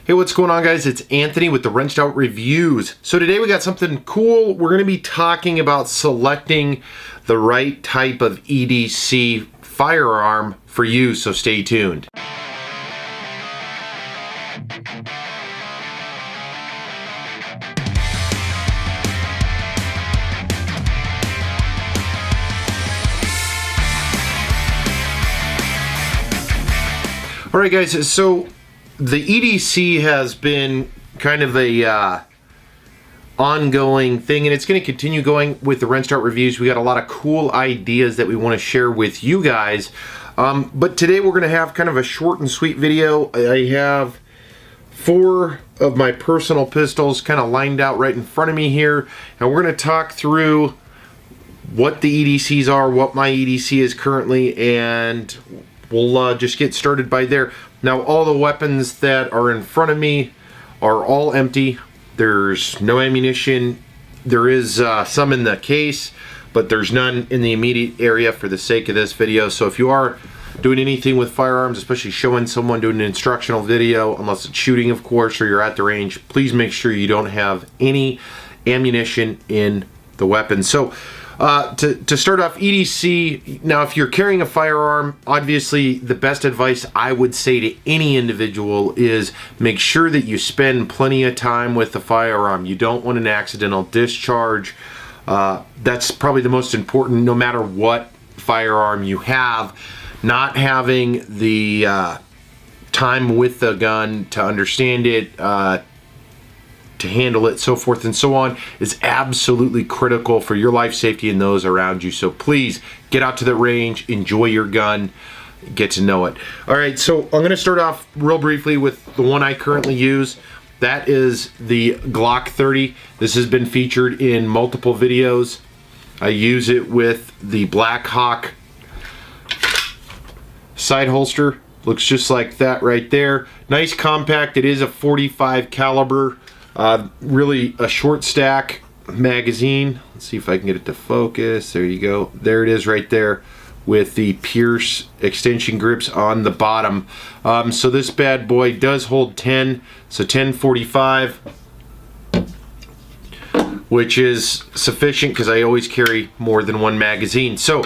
Hey, what's going on, guys? It's Anthony with the Wrenched Out Reviews. So today we got something cool. We're going to be talking about selecting the right type of EDC firearm for you, so stay tuned. Alright guys, so the EDC has been kind of a ongoing thing, and it's going to continue going with the Wrenched Out Reviews. We got a lot of cool ideas that we want to share with you guys. But today we're going to have kind of a short and sweet video. I have 4 of my personal pistols kind of lined out right in front of me here, and we're going to talk through what the EDCs are, what my EDC is currently, and we'll just get started by there. Now, all the weapons that are in front of me are all empty. There's no ammunition. There is some in the case, but there's none in the immediate area for the sake of this video. So if you are doing anything with firearms, especially showing someone doing an instructional video, unless it's shooting, of course, or you're at the range, please make sure you don't have any ammunition in the weapon. So to start off, EDC, now if you're carrying a firearm, obviously the best advice I would say to any individual is make sure that you spend plenty of time with the firearm. You don't want an accidental discharge. That's probably the most important, no matter what firearm you have. Not having the time with the gun to understand it, to handle it, so forth and so on, is absolutely critical for your life safety and those around you. So please get out to the range, enjoy your gun, get to know it. All right, so I'm going to start off real briefly with the one I currently use. That is the Glock 30. This has been featured in multiple videos. I use it with the Black Hawk side holster. Looks just like that right there. Nice compact. It is a 45 caliber. Really a short stack magazine. Let's see if I can get it to focus. There you go. There it is right there with the Pierce extension grips on the bottom. So this bad boy does hold 10. So 1045, which is sufficient because I always carry more than one magazine. So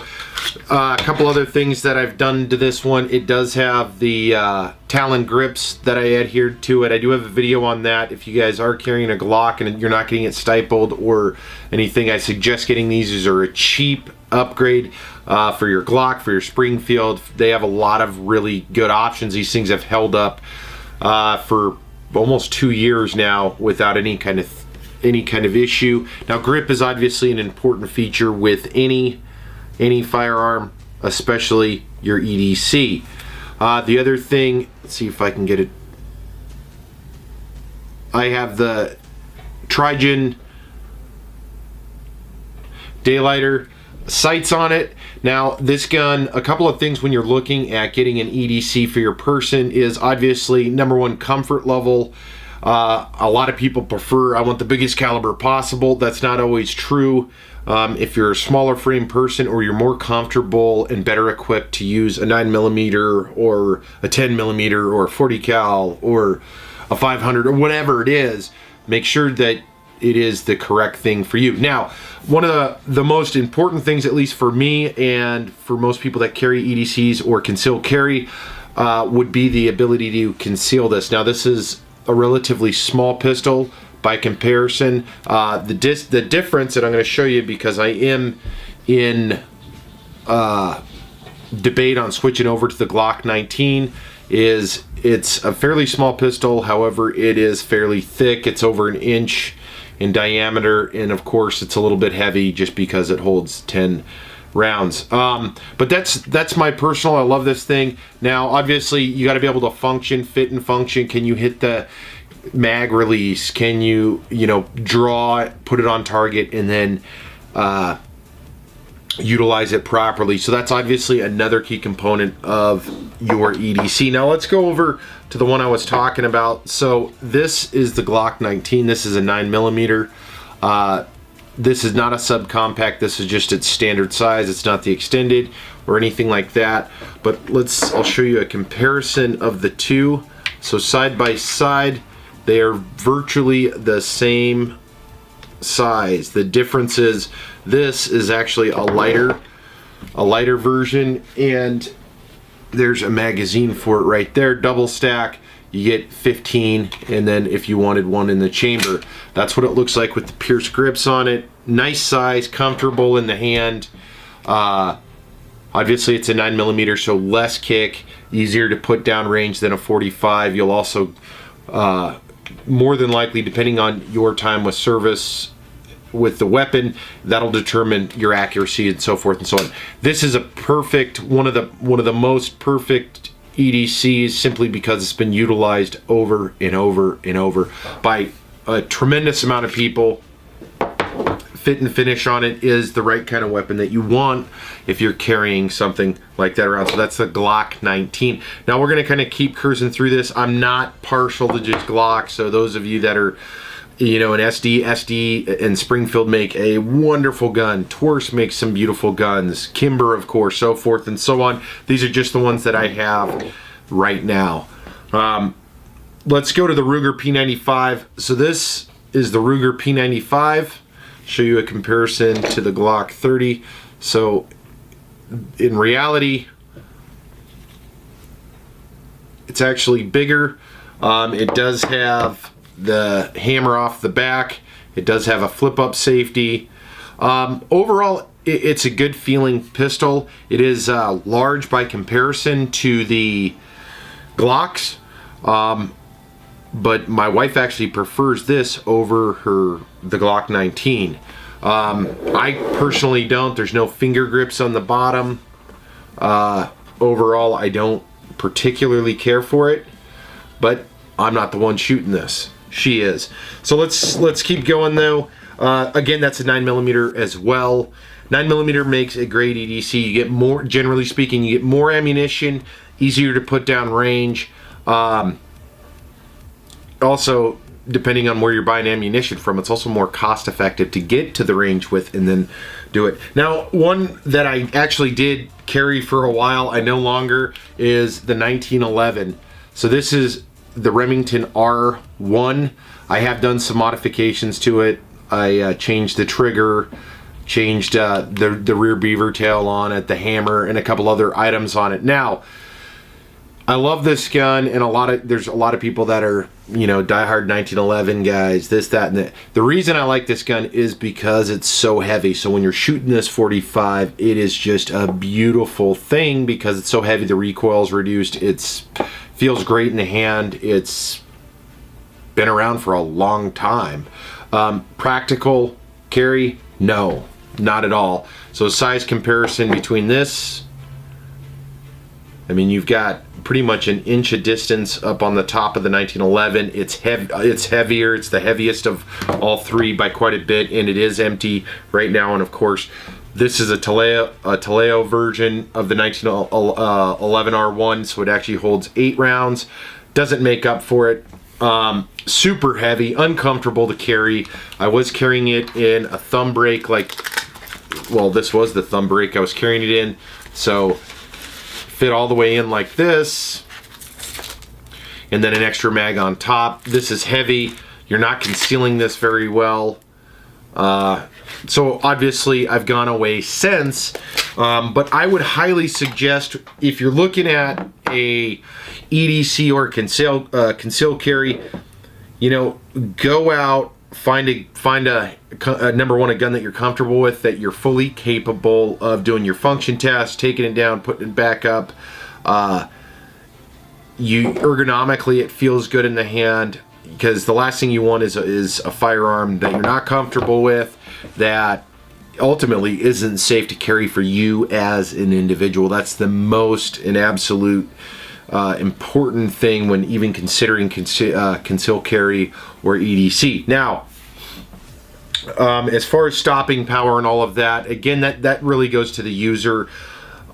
a couple other things that I've done to this one. It does have the Talon grips that I adhered to it. I do have a video on that. If you guys are carrying a Glock and you're not getting it stippled or anything, I suggest getting these. These are a cheap upgrade for your Glock, for your Springfield. They have a lot of really good options. These things have held up for almost 2 years now without any kind of issue. Now, grip is obviously an important feature with any firearm, especially your EDC. The other thing, let's see if I can get it. I have the Trigen daylighter sights on it. Now, this gun, a couple of things when you're looking at getting an EDC for your person is obviously, number one, comfort level. A lot of people prefer, I want the biggest caliber possible. That's not always true. If you're a smaller frame person, or you're more comfortable and better equipped to use a 9mm or a 10mm or a 40 cal or a 500 or whatever it is, make sure that it is the correct thing for you. Now, one of the most important things, at least for me and for most people that carry EDCs or conceal carry, would be the ability to conceal this. Now, this is a relatively small pistol by comparison. The difference that I'm going to show you, because I am in debate on switching over to the Glock 19, is it's a fairly small pistol. However, it is fairly thick. It's over 1 inch in diameter, and of course it's a little bit heavy just because it holds 10 rounds. But that's my personal, I love this thing. Now, obviously, you got to be able to function, fit and function. Can you hit the mag release? Can you draw it, put it on target, and then utilize it properly? So that's obviously another key component of your EDC. Now let's go over to the one I was talking about. So this is the Glock 19. This is a 9mm. This is not a subcompact. This is just its standard size. It's not the extended or anything like that. But I'll show you a comparison of the two. So side by side, They are virtually the same size. The difference is this is actually a lighter version, and there's a magazine for it right there. Double stack, you get 15, and then if you wanted one in the chamber, that's what it looks like with the pierced grips on it. Nice size, comfortable in the hand. Obviously it's a 9mm, so less kick, easier to put down range than a 45. You'll also more than likely, depending on your time with service with the weapon, that'll determine your accuracy and so forth and so on. This is a perfect, one of the most perfect EDCs, simply because it's been utilized over and over and over by a tremendous amount of people. Fit and finish on it is the right kind of weapon that you want if you're carrying something like that around. So that's the Glock 19. Now we're going to kind of keep cruising through this. I'm not partial to just Glock, so those of you that are, you know, an SD and Springfield make a wonderful gun. Twerce makes some beautiful guns. Kimber, of course, so forth and so on. These are just the ones that I have right now. Let's go to the Ruger P95. So this is the Ruger P95. Show you a comparison to the Glock 30. So in reality, it's actually bigger. It does have the hammer off the back. It does have a flip up safety. Overall, it's a good feeling pistol. It is large by comparison to the Glocks. But my wife actually prefers this over the Glock 19. I personally don't. There's no finger grips on the bottom. Overall, I don't particularly care for it, but I'm not the one shooting this. She is. So let's keep going though. Again, that's a 9mm as well. 9mm makes a great EDC. You get more, generally speaking, you get more ammunition, easier to put down range. Also, depending on where you're buying ammunition from, it's also more cost effective to get to the range with and then do it. Now, one that I actually did carry for a while, I no longer, is the 1911. So this is the Remington R1. I have done some modifications to it. I changed the trigger, changed the rear beaver tail on it, the hammer, and a couple other items on it. Now, I love this gun, and there's a lot of people that are, you know, diehard 1911 guys, this, that, and that. The reason I like this gun is because it's so heavy. So when you're shooting this 45, it is just a beautiful thing because it's so heavy. The recoil is reduced. It feels great in the hand. It's been around for a long time. Practical carry? No, not at all. So size comparison between this, I mean, you've got pretty much an inch of distance up on the top of the 1911. It's heavier. It's the heaviest of all three by quite a bit, and it is empty right now. And of course, this is a Taleo version of the 1911 R1, so it actually holds 8 rounds. Doesn't make up for it. Super heavy, uncomfortable to carry. I was carrying it in a thumb brake, well, this was the thumb brake I was carrying it in, so fit all the way in like this, and then an extra mag on top. This is heavy. You're not concealing this very well. So obviously I've gone away since, but I would highly suggest, if you're looking at a EDC or conceal carry, you know, go out, find a number one, a gun that you're comfortable with, that you're fully capable of doing your function test, taking it down, putting it back up. Ergonomically, it feels good in the hand, because the last thing you want is a firearm that you're not comfortable with, that ultimately isn't safe to carry for you as an individual. That's the most and absolute important thing when even considering conceal carry or EDC. Now, as far as stopping power and all of that, again, that really goes to the user.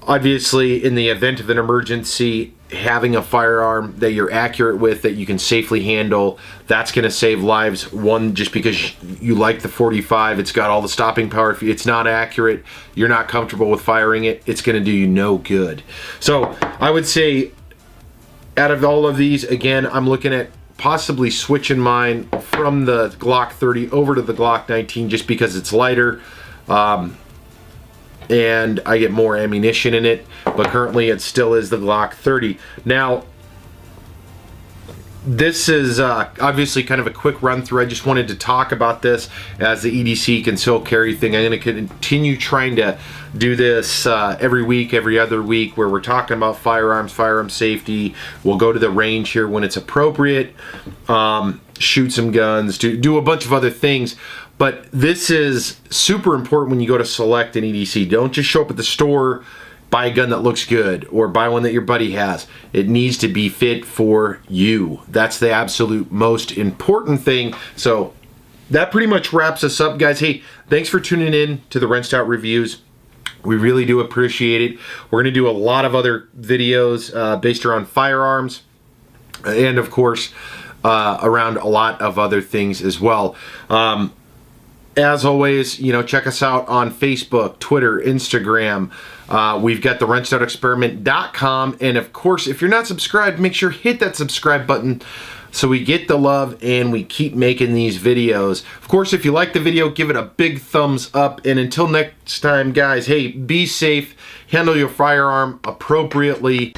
Obviously, in the event of an emergency, having a firearm that you're accurate with, that you can safely handle, that's going to save lives. One, just because you like the 45, it's got all the stopping power. If it's not accurate, you're not comfortable with firing it, it's going to do you no good. So I would say, out of all of these, again, I'm looking at possibly switching mine from the Glock 30 over to the Glock 19 just because it's lighter. And I get more ammunition in it, but currently it still is the Glock 30. Now, this is obviously kind of a quick run through. I just wanted to talk about this as the EDC Conceal Carry thing. I'm going to continue trying to do this every week, every other week, where we're talking about firearms, firearm safety. We'll go to the range here when it's appropriate, shoot some guns, do a bunch of other things. But this is super important when you go to select an EDC. Don't just show up at the store, buy a gun that looks good, or buy one that your buddy has. It needs to be fit for you. That's the absolute most important thing. So that pretty much wraps us up, guys. Hey, thanks for tuning in to the Wrenched Out Reviews. We really do appreciate it. We're going to do a lot of other videos based around firearms, and of course around a lot of other things as well. As always, you know, check us out on Facebook, Twitter, Instagram. We've got the wrenchedoutexperiment.com. And of course, if you're not subscribed, make sure hit that subscribe button so we get the love and we keep making these videos. Of course, if you like the video, give it a big thumbs up. And until next time, guys, hey, be safe, handle your firearm appropriately.